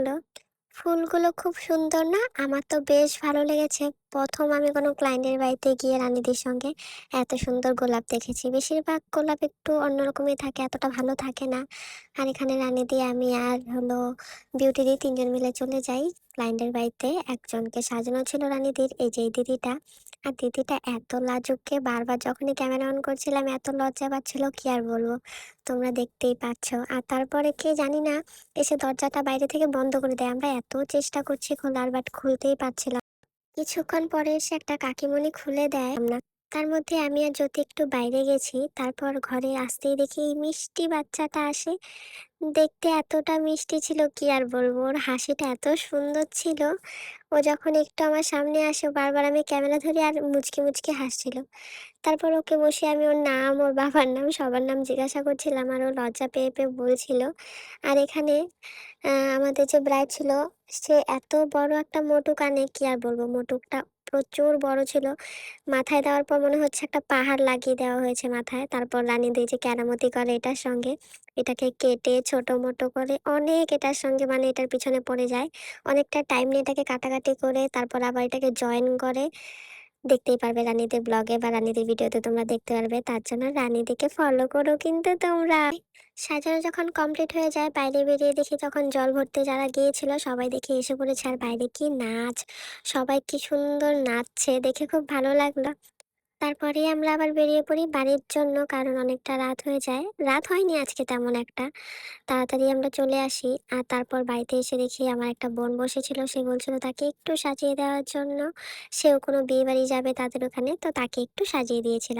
হলো। ফুলগুলো খুব সুন্দর না? আমার তো বেশ ভালো লেগেছে। ১ম আমি কোনো ক্লায়েন্টের বাড়িতে গিয়ে রানীদের সঙ্গে এত সুন্দর গোলাপ দেখেছি। বেশিরভাগ গোলাপ একটু অন্যরকমই থাকে, এতটা ভালো থাকে না। আর এখানে রানীদি, আমি আর হলো বিউটি দি ৩ জন মিলে চলে যাই ক্লায়েন্টের বাড়িতে। একজনকে সাজানো ছিল রানীদির, এই যে এই দিদিটা। আর দিদিটা এত লাজুককে, বারবার যখনই ক্যামেরা অন করছিলাম এত লজ্জা পাচ্ছিল কি আর বলব। তোমরা দেখতেই পাচ্ছ। আর তারপরে কে জানি না এসে দরজাটা বাইরে থেকে বন্ধ করে দেয়। আমরা এত চেষ্টা করছি খোলার, বাট খুলতেই পারছিলাম। কিছুক্ষণ পরে এসে একটা কাকিমুনি খুলে দেয় না। তার মধ্যে আমি আর জ্যোতি একটু বাইরে গেছি। তারপর ঘরে আসতেই দেখি এই মিষ্টি বাচ্চাটা আসে। দেখতে এতটা মিষ্টি ছিল কি আর বলবো। ওর হাসিটা এত সুন্দর ছিল। ও যখন একটু আমার সামনে আসে, বারবার আমি ক্যামেরা ধরি আর মুচকি মুচকি হাসছিল। তারপর ওকে বসে আমি ওর নাম, ওর বাবার নাম, সবার নাম জিজ্ঞাসা করছিলাম আর ও লজ্জা পেয়ে পেয়ে বলছিল। আর এখানে আমাদের যে ব্রাইড ছিল, সে এত বড় একটা মোটু কানে, কি আর বলবো, মোটুকটা প্রচুর বড় ছিল। মাথায় দেওয়ার পর মনে হচ্ছে একটা পাহাড় লাগিয়ে দেওয়া হয়েছে মাথায়। তারপর রানীদের যে কেরামতি করে এটার সঙ্গে, এটাকে কেটে ছোট মোটো করে অনেক এটার সঙ্গে, মানে এটার পিছনে পড়ে যায়। অনেকটা টাইম নিয়ে এটাকে কাটাকাটি করে তারপর আবার এটাকে জয়েন করে। দেখতেই পারবে রানীদের ব্লগে বা রানীদের ভিডিওতে, তোমরা দেখতে পারবে। তার জন্য রানীদিকে ফলো করো কিন্তু তোমরা। সাজানো যখন কমপ্লিট হয়ে যায়, বাইরে বেরিয়ে দেখি তখন জল ভরতে যারা গিয়েছিল সবাই দেখে এসে পড়েছে। আর বাইরে কি নাচ! সবাই কি সুন্দর নাচছে, দেখে খুব ভালো লাগলো। তারপরেই আমরা আবার বেরিয়ে পড়ি বাড়ির জন্য, কারণ অনেকটা রাত হয়ে যায়। রাত হয়নি আজকে তেমন একটা, তাড়াতাড়ি আমরা চলে আসি। আর তারপর বাড়িতে এসে দেখি আমার একটা বোন বসেছিল, সে বলছিল তাকে একটু সাজিয়ে দেওয়ার জন্য। সেও কোনো বিয়ে বাড়ি যাবে তাদের ওখানে, তো তাকে একটু সাজিয়ে দিয়েছিলাম।